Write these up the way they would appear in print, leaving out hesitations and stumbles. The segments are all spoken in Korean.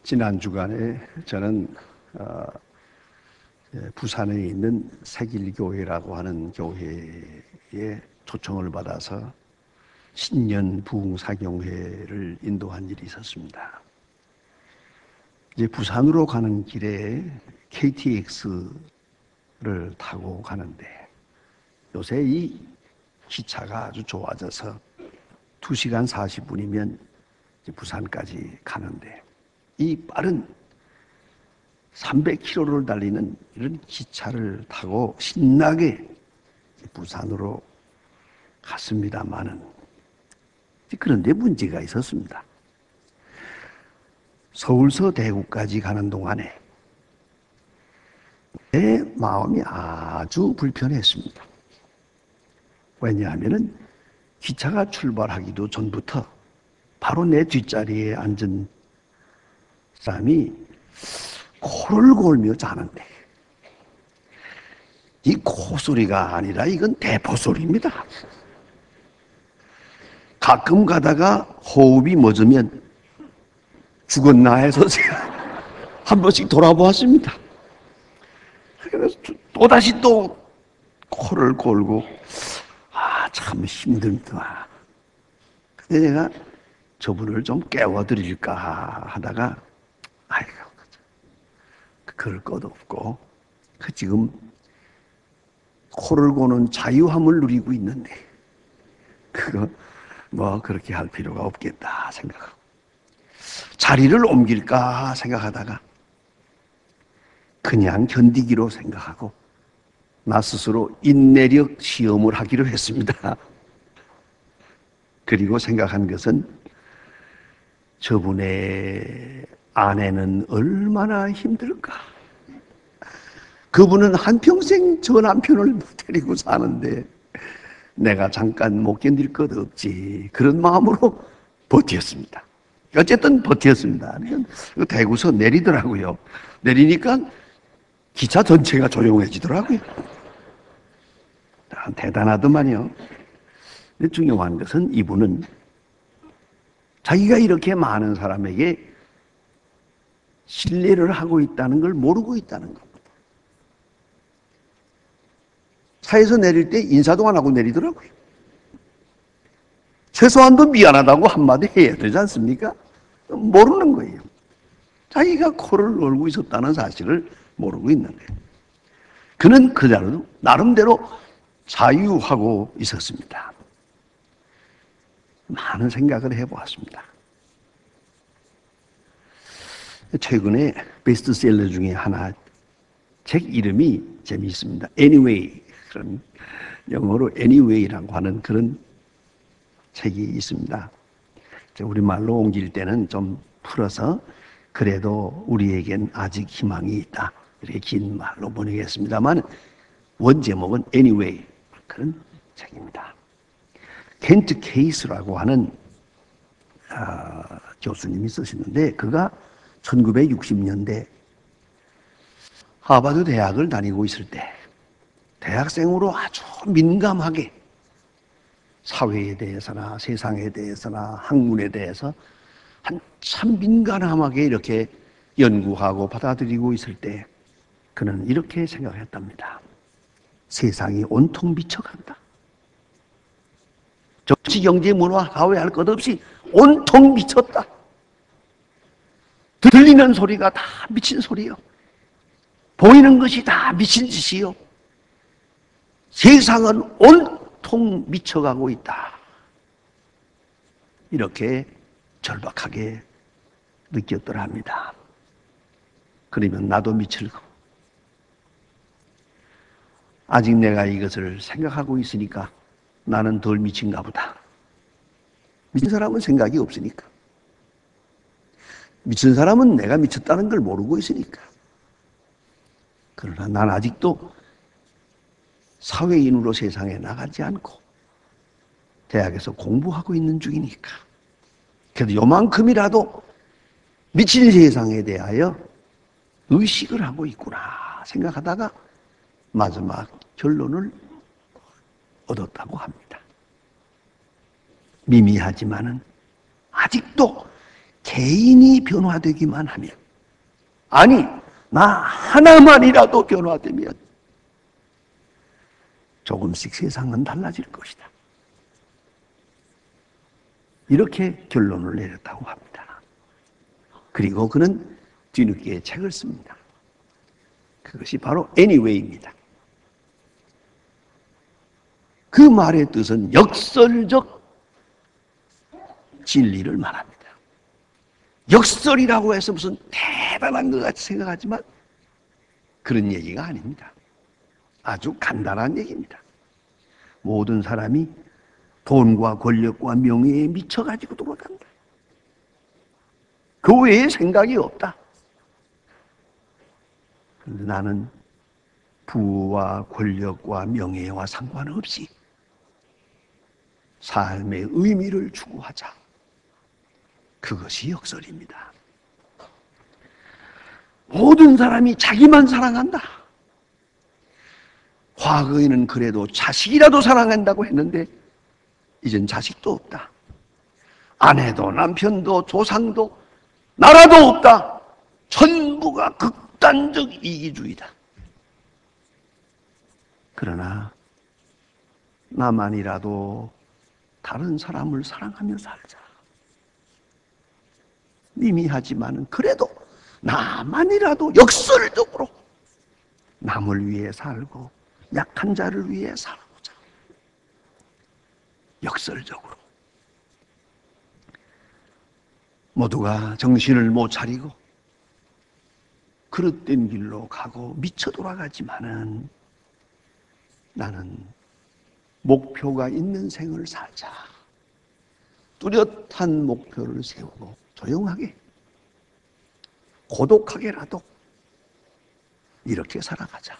지난 주간에 저는 부산에 있는 새길교회라고 하는 교회에 초청을 받아서 신년 부흥사경회를 인도한 일이 있었습니다. 이제 부산으로 가는 길에 KTX를 타고 가는데 요새 이 기차가 아주 좋아져서 2시간 40분이면 부산까지 가는데 이 빠른 300km를 달리는 이런 기차를 타고 신나게 부산으로 갔습니다마는 그런데 문제가 있었습니다. 서울서 대구까지 가는 동안에 내 마음이 아주 불편했습니다. 왜냐하면 기차가 출발하기도 전부터 바로 내 뒷자리에 앉은 사람이 코를 골며 자는데 이 코소리가 아니라 이건 대포소리입니다. 가끔 가다가 호흡이 멎으면 죽었나 해서 제가 한 번씩 돌아보았습니다. 그래서 또다시 또 코를 골고 참 힘듭니다. 근데 제가 저분을 좀 깨워드릴까 하다가 아이고 그럴 것도 없고 지금 코를 고는 자유함을 누리고 있는데 그거 뭐 그렇게 할 필요가 없겠다 생각하고 자리를 옮길까 생각하다가 그냥 견디기로 생각하고 나 스스로 인내력 시험을 하기로 했습니다. 그리고 생각한 것은 저분의 아내는 얼마나 힘들까. 그분은 한평생 저 남편을 데리고 사는데 내가 잠깐 못 견딜 것 없지. 그런 마음으로 버텼습니다. 어쨌든 버텼습니다. 대구서 내리더라고요. 내리니까 기차 전체가 조용해지더라고요. 대단하더만요. 근데 중요한 것은 이분은 자기가 이렇게 많은 사람에게 신뢰를 하고 있다는 걸 모르고 있다는 겁니다. 차에서 내릴 때 인사도 안 하고 내리더라고요. 최소한도 미안하다고 한마디 해야 되지 않습니까? 모르는 거예요. 자기가 코를 놀고 있었다는 사실을 모르고 있는 거예요. 그는 그 자리도 나름대로 자유하고 있었습니다. 많은 생각을 해보았습니다. 최근에 베스트셀러 중에 하나 책 이름이 재미있습니다. Anyway, 그런 영어로 Anyway라고 하는 그런 책이 있습니다. 우리말로 옮길 때는 좀 풀어서 그래도 우리에겐 아직 희망이 있다. 이렇게 긴 말로 보내겠습니다만 원제목은 Anyway 그런 책입니다. 켄트 케이스라고 하는 교수님이 쓰시는데 그가 1960년대 하버드 대학을 다니고 있을 때 대학생으로 아주 민감하게 사회에 대해서나 세상에 대해서나 학문에 대해서 한참 민감하게 이렇게 연구하고 받아들이고 있을 때 그는 이렇게 생각했답니다. 세상이 온통 미쳐간다. 정치, 경제, 문화, 사회 할 것 없이 온통 미쳤다. 들리는 소리가 다 미친 소리요. 보이는 것이 다 미친 짓이요. 세상은 온통 미쳐가고 있다. 이렇게 절박하게 느꼈더라 합니다. 그러면 나도 미칠 거. 아직 내가 이것을 생각하고 있으니까 나는 덜 미친가 보다. 미친 사람은 생각이 없으니까. 미친 사람은 내가 미쳤다는 걸 모르고 있으니까. 그러나 난 아직도 사회인으로 세상에 나가지 않고 대학에서 공부하고 있는 중이니까. 그래도 요만큼이라도 미친 세상에 대하여 의식을 하고 있구나 생각하다가 마지막 결론을 얻었다고 합니다. 미미하지만은 아직도 개인이 변화되기만 하면, 아니 나 하나만이라도 변화되면 조금씩 세상은 달라질 것이다. 이렇게 결론을 내렸다고 합니다. 그리고 그는 뒤늦게 책을 씁니다. 그것이 바로 Anyway입니다. 그 말의 뜻은 역설적 진리를 말합니다. 역설이라고 해서 무슨 대단한 것 같이 생각하지만 그런 얘기가 아닙니다. 아주 간단한 얘기입니다. 모든 사람이 돈과 권력과 명예에 미쳐가지고 돌아간다. 그 외에 생각이 없다. 그런데 나는 부와 권력과 명예와 상관없이 삶의 의미를 추구하자. 그것이 역설입니다. 모든 사람이 자기만 사랑한다. 과거에는 그래도 자식이라도 사랑한다고 했는데 이젠 자식도 없다. 아내도 남편도 조상도 나라도 없다. 전부가 극단적 이기주의다. 그러나 나만이라도 다른 사람을 사랑하며 살자. 미미하지만 그래도 나만이라도 역설적으로 남을 위해 살고 약한 자를 위해 살아보자. 역설적으로. 모두가 정신을 못 차리고 그릇된 길로 가고 미쳐 돌아가지만은 나는 목표가 있는 생을 살자. 뚜렷한 목표를 세우고 조용하게 고독하게라도 이렇게 살아가자.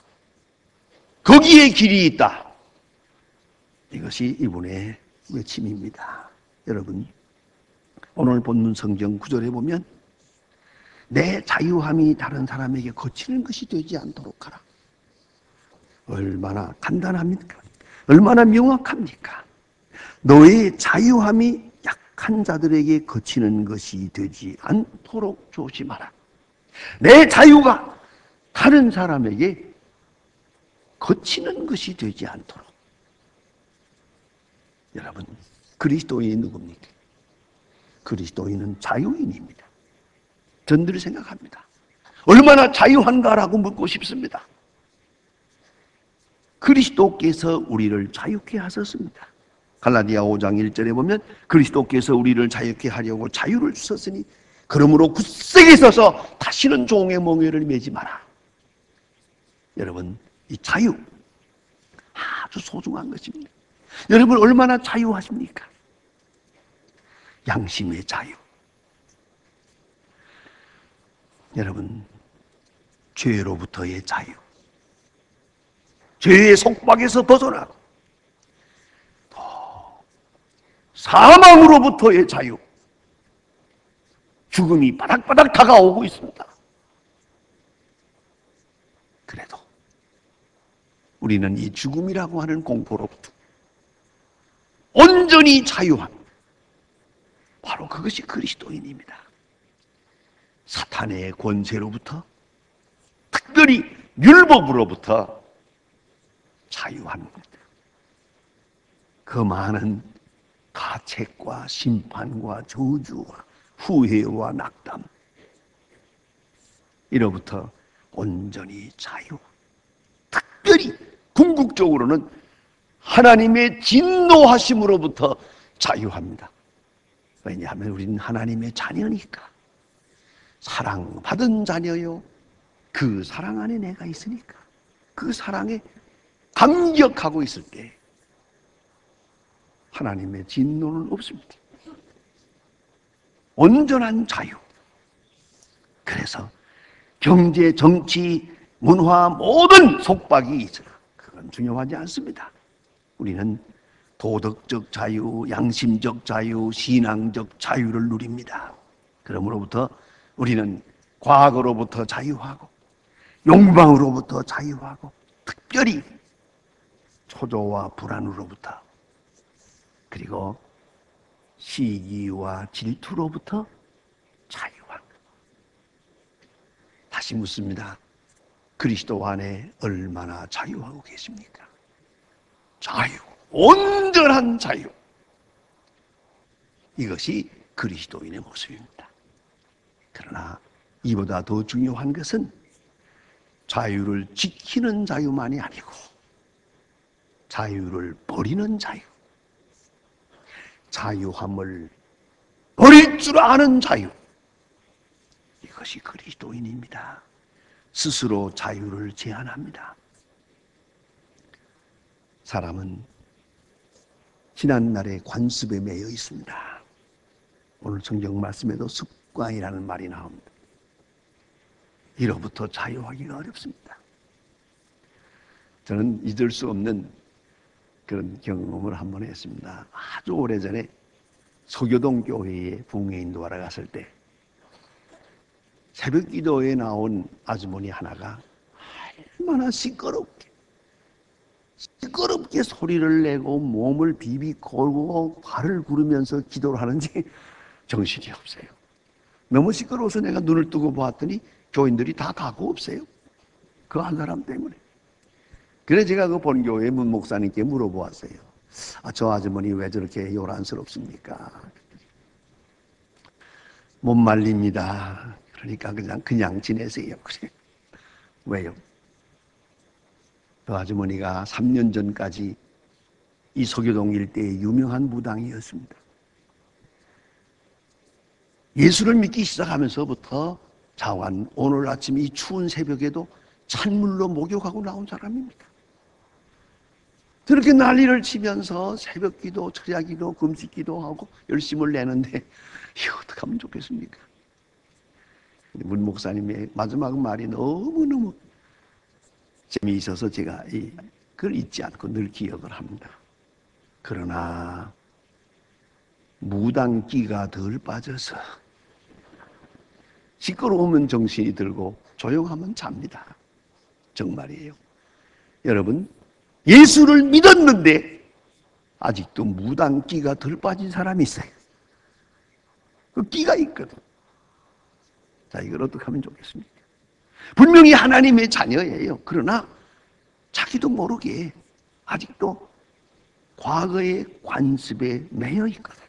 거기에 길이 있다. 이것이 이분의 외침입니다. 여러분, 오늘 본문 성경 구절에 보면 내 자유함이 다른 사람에게 거치는 것이 되지 않도록 하라. 얼마나 간단합니까? 얼마나 명확합니까? 너의 자유함이 약한 자들에게 거치는 것이 되지 않도록 조심하라. 내 자유가 다른 사람에게 거치는 것이 되지 않도록. 여러분, 그리스도인이 누굽니까? 그리스도인은 자유인입니다. 전들 생각합니다. 얼마나 자유한가라고 묻고 싶습니다. 그리스도께서 우리를 자유케 하셨습니다. 갈라디아 5장 1절에 보면 그리스도께서 우리를 자유케 하려고 자유를 주셨으니 그러므로 굳세게 서서 다시는 종의 멍에를 매지 마라. 여러분, 이 자유 아주 소중한 것입니다. 여러분 얼마나 자유하십니까? 양심의 자유. 여러분, 죄로부터의 자유. 죄의 속박에서 벗어나고 또 사망으로부터의 자유. 죽음이 바닥바닥 다가오고 있습니다. 그래도 우리는 이 죽음이라고 하는 공포로부터 온전히 자유한, 바로 그것이 그리스도인입니다. 사탄의 권세로부터, 특별히 율법으로부터 자유합니다. 그 많은 가책과 심판과 저주와 후회와 낙담, 이로부터 온전히 자유. 특별히 궁극적으로는 하나님의 진노하심으로부터 자유합니다. 왜냐하면 우리는 하나님의 자녀니까. 사랑받은 자녀요, 그 사랑 안에 내가 있으니까 그 사랑에 감격하고 있을 때 하나님의 진노는 없습니다. 온전한 자유. 그래서 경제, 정치, 문화 모든 속박이 있으나 그건 중요하지 않습니다. 우리는 도덕적 자유, 양심적 자유, 신앙적 자유를 누립니다. 그러므로부터 우리는 과거로부터 자유하고 욕망으로부터 자유하고 특별히 초조와 불안으로부터, 그리고 시기와 질투로부터 자유한 것. 다시 묻습니다. 그리스도 안에 얼마나 자유하고 계십니까? 자유, 온전한 자유. 이것이 그리스도인의 모습입니다. 그러나 이보다 더 중요한 것은 자유를 지키는 자유만이 아니고 자유를 버리는 자유, 자유함을 버릴 줄 아는 자유, 이것이 그리스도인입니다. 스스로 자유를 제한합니다. 사람은 지난날의 관습에 매여 있습니다. 오늘 성경 말씀에도 습관이라는 말이 나옵니다. 이로부터 자유하기가 어렵습니다. 저는 잊을 수 없는 그런 경험을 한 번 했습니다. 아주 오래전에 서교동 교회에 부흥회 인도하러 갔을 때 새벽 기도에 나온 아주머니 하나가 얼마나 시끄럽게 소리를 내고 몸을 비비 걸고 발을 구르면서 기도를 하는지 정신이 없어요. 너무 시끄러워서 내가 눈을 뜨고 보았더니 교인들이 다 가고 없어요. 그 한 사람 때문에. 그래서 제가 그 본교회 문 목사님께 물어보았어요. 저 아주머니 왜 저렇게 요란스럽습니까? 못 말립니다. 그러니까 그냥 지내세요. 그래. 왜요? 그 아주머니가 3년 전까지 이 서교동 일대의 유명한 무당이었습니다. 예수를 믿기 시작하면서부터 자완 오늘 아침 이 추운 새벽에도 찬물로 목욕하고 나온 사람입니다. 그렇게 난리를 치면서 새벽기도, 철야기도, 금식기도 하고 열심을 내는데 이거 어떻게 하면 좋겠습니까? 문 목사님의 마지막 말이 너무너무 재미있어서 제가 그걸 잊지 않고 늘 기억을 합니다. 그러나 무당기가 덜 빠져서 시끄러우면 정신이 들고 조용하면 잡니다. 정말이에요. 여러분, 예수를 믿었는데 아직도 무당기가 덜 빠진 사람이 있어요. 그 끼가 있거든. 자, 이걸 어떻게 하면 좋겠습니까? 분명히 하나님의 자녀예요. 그러나 자기도 모르게 아직도 과거의 관습에 매여 있거든요.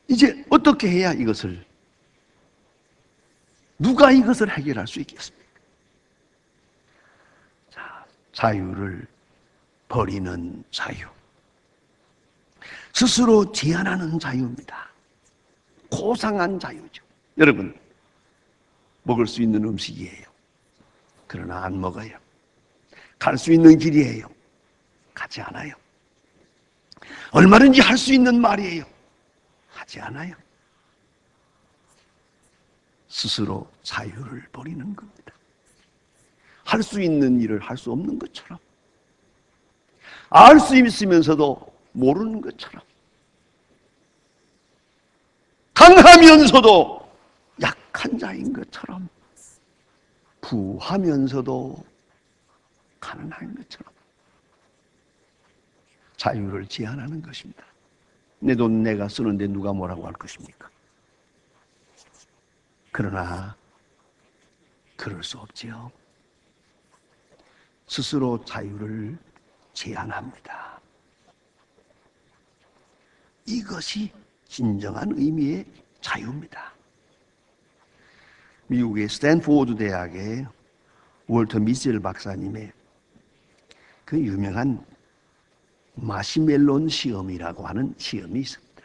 이제 어떻게 해야 이것을, 누가 이것을 해결할 수 있겠습니까? 자, 자유를 버리는 자유. 스스로 제한하는 자유입니다. 고상한 자유죠. 여러분, 먹을 수 있는 음식이에요. 그러나 안 먹어요. 갈 수 있는 길이에요. 가지 않아요. 얼마든지 할 수 있는 말이에요. 하지 않아요. 스스로 자유를 버리는 겁니다. 할 수 있는 일을 할 수 없는 것처럼, 알 수 있으면서도 모르는 것처럼, 강하면서도 약한 자인 것처럼, 부하면서도 가난한 것처럼 자유를 제한하는 것입니다. 내 돈 내가 쓰는데 누가 뭐라고 할 것입니까? 그러나 그럴 수 없지요. 스스로 자유를 제한합니다. 이것이 진정한 의미의 자유입니다. 미국의 스탠포드 대학의 월터 미셀 박사님의 그 유명한 마시멜론 시험이라고 하는 시험이 있습니다.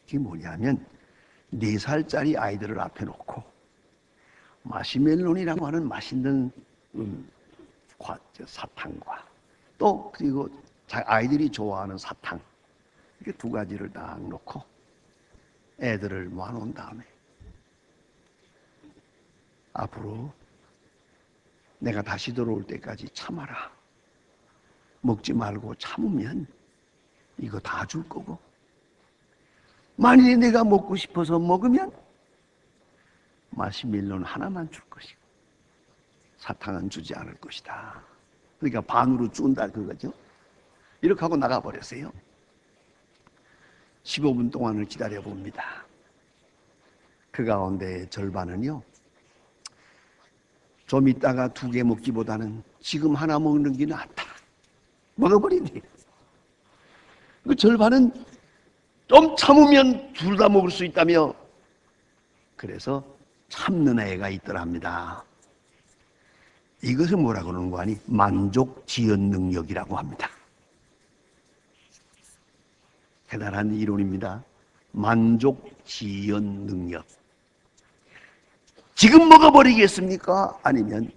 이게 뭐냐면 4살짜리 아이들을 앞에 놓고 마시멜론이라고 하는 맛있는 사탕과 또 그리고 아이들이 좋아하는 사탕, 이렇게 2가지를 딱 놓고 애들을 모아놓은 다음에 앞으로 내가 다시 돌아올 때까지 참아라. 먹지 말고 참으면 이거 다 줄 거고, 만일에 내가 먹고 싶어서 먹으면 마시멜론 하나만 줄 것이고 사탕은 주지 않을 것이다. 그러니까 반으로 준다 그거죠. 이렇게 하고 나가버렸어요. 15분 동안을 기다려봅니다. 그 가운데 절반은요, 좀 이따가 2개 먹기보다는 지금 하나 먹는 게 낫다. 먹어버리니. 그 절반은 좀 참으면 둘 다 먹을 수 있다며, 그래서 참는 애가 있더랍니다. 이것을 뭐라고 그러는 거 아니? 만족 지연 능력이라고 합니다. 대단한 이론입니다. 만족 지연 능력. 지금 먹어버리겠습니까? 아니면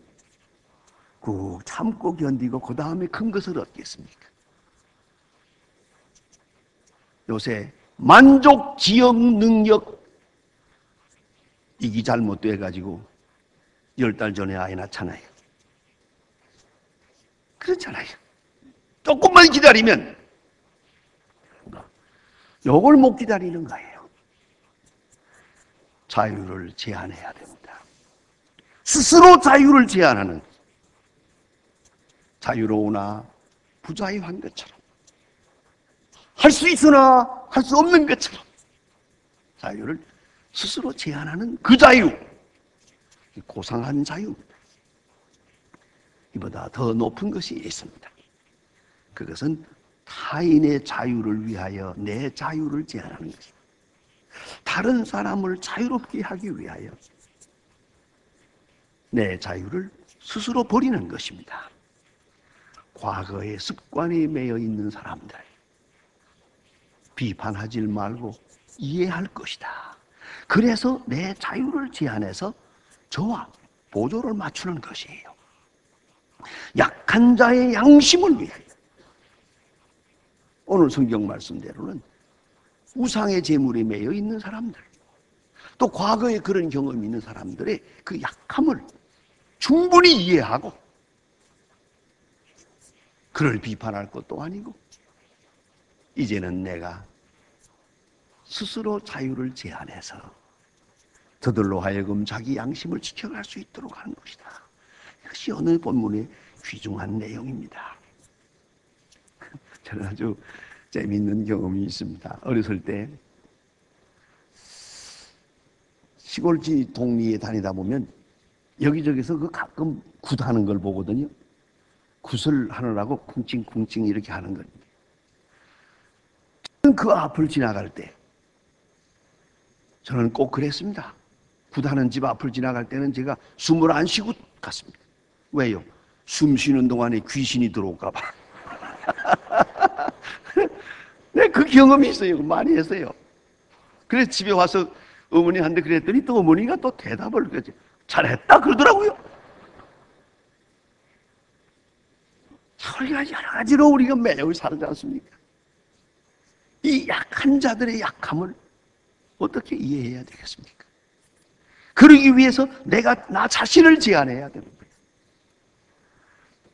꾹 참고 견디고 그 다음에 큰 것을 얻겠습니까? 요새 만족 지연 능력 이기 잘못돼가지고 10달 전에 아이 낳잖아요. 그렇잖아요. 조금만 기다리면 요걸 못 기다리는 거예요. 자유를 제한해야 됩니다. 스스로 자유를 제한하는, 자유로우나 부자유한 것처럼, 할 수 있으나 할 수 없는 것처럼 자유를 스스로 제한하는 그 자유, 고상한 자유입니다. 이보다 더 높은 것이 있습니다. 그것은 타인의 자유를 위하여 내 자유를 제한하는 것입니다. 다른 사람을 자유롭게 하기 위하여 내 자유를 스스로 버리는 것입니다. 과거의 습관에 매여 있는 사람들, 비판하지 말고 이해할 것이다. 그래서 내 자유를 제한해서 저와 보조를 맞추는 것이에요. 약한 자의 양심을 위하여. 오늘 성경 말씀대로는 우상의 제물에 매여 있는 사람들, 또 과거에 그런 경험이 있는 사람들의 그 약함을 충분히 이해하고 그를 비판할 것도 아니고, 이제는 내가 스스로 자유를 제한해서 저들로 하여금 자기 양심을 지켜갈 수 있도록 하는 것이다. 이것이 오늘 본문의 귀중한 내용입니다. 저는 아주 재미있는 경험이 있습니다. 어렸을 때 시골지 동리에 다니다 보면 여기저기서 그 가끔 굿하는 걸 보거든요. 굿을 하느라고 쿵칭쿵칭 이렇게 하는 겁니다. 그 앞을 지나갈 때 저는 꼭 그랬습니다. 굿하는 집 앞을 지나갈 때는 제가 숨을 안 쉬고 갔습니다. 왜요? 숨 쉬는 동안에 귀신이 들어올까 봐. 네, 그 경험이 있어요. 많이 했어요. 그래서 집에 와서 어머니한테 그랬더니 또 어머니가 또 대답을 잘했다 그러더라고요. 우리가 여러 가지로 우리가 매여 살지 않습니까? 이 약한 자들의 약함을 어떻게 이해해야 되겠습니까? 그러기 위해서 내가 나 자신을 제한해야 되는 거예요.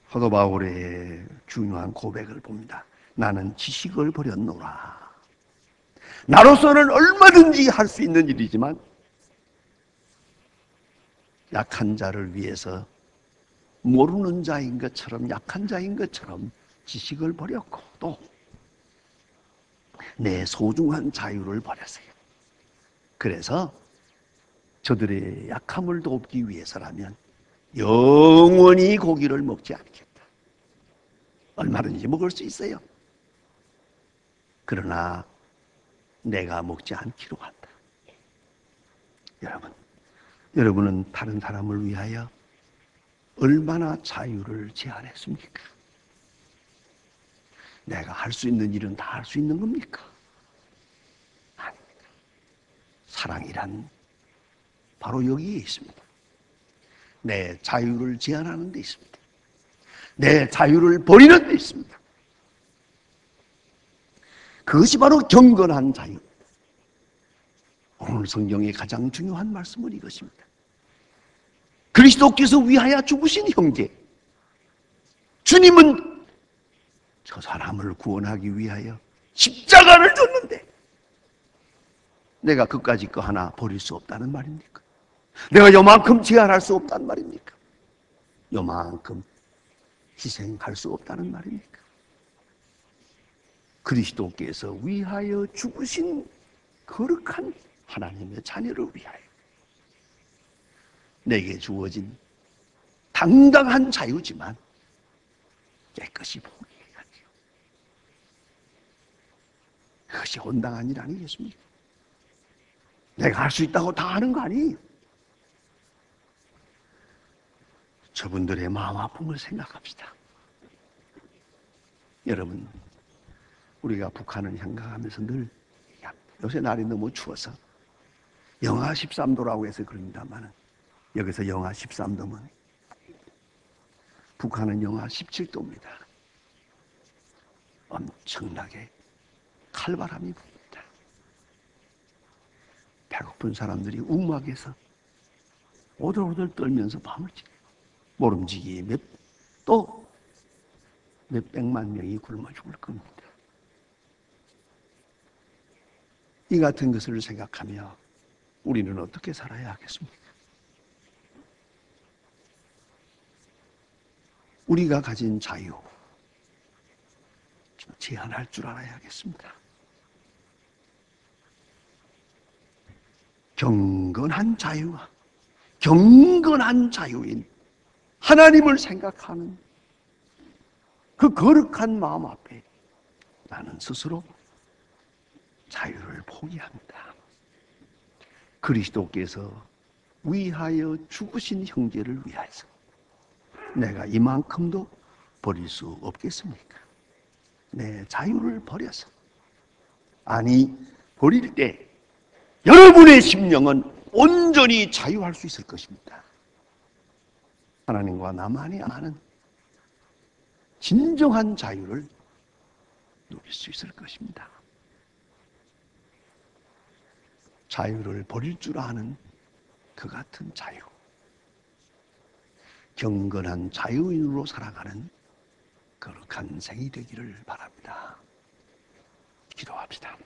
사도 바울의 중요한 고백을 봅니다. 나는 지식을 버렸노라. 나로서는 얼마든지 할 수 있는 일이지만 약한 자를 위해서 모르는 자인 것처럼, 약한 자인 것처럼 지식을 버렸고 또 내 소중한 자유를 버렸어요. 그래서 저들의 약함을 돕기 위해서라면 영원히 고기를 먹지 않겠다. 얼마든지 먹을 수 있어요. 그러나 내가 먹지 않기로 한다. 여러분은 다른 사람을 위하여 얼마나 자유를 제한했습니까? 내가 할 수 있는 일은 다 할 수 있는 겁니까? 아닙니다. 사랑이란 바로 여기에 있습니다. 내 자유를 제한하는 데 있습니다. 내 자유를 버리는 데 있습니다. 그것이 바로 경건한 자유. 오늘 성경의 가장 중요한 말씀은 이것입니다. 그리스도께서 위하여 죽으신 형제, 주님은 저 사람을 구원하기 위하여 십자가를 줬는데 내가 그까짓 거 하나 버릴 수 없다는 말입니까? 내가 요만큼 제한할 수 없다는 말입니까? 요만큼 희생할 수 없다는 말입니까? 그리스도께서 위하여 죽으신 거룩한 하나님의 자녀를 위하여 내게 주어진 당당한 자유지만 깨끗이 포기해야죠. 그것이 온당한 일 아니겠습니까? 내가 할 수 있다고 다 하는 거 아니에요. 저분들의 마음 아픔을 생각합시다. 여러분, 우리가 북한을 향각하면서 늘 요새 날이 너무 추워서 영하 13도라고 해서 그럽니다만 여기서 영하 13도면 북한은 영하 17도입니다. 엄청나게 칼바람이 붑니다. 배고픈 사람들이 움막에서 오들오들 떨면서 밤을 지내고 모름지기에 또 몇백만 명이 굶어 죽을 겁니다. 이 같은 것을 생각하며 우리는 어떻게 살아야 하겠습니까? 우리가 가진 자유, 제한할 줄 알아야겠습니다. 경건한 자유와 경건한 자유인 하나님을 생각하는 그 거룩한 마음 앞에 나는 스스로 자유를 포기합니다. 그리스도께서 위하여 죽으신 형제를 위하여서 내가 이만큼도 버릴 수 없겠습니까? 내 자유를 버려서, 아니 버릴 때 여러분의 심령은 온전히 자유할 수 있을 것입니다. 하나님과 나만이 아는 진정한 자유를 누릴 수 있을 것입니다. 자유를 버릴 줄 아는 그 같은 자유, 경건한 자유인으로 살아가는 거룩한 생이 되기를 바랍니다. 기도합시다.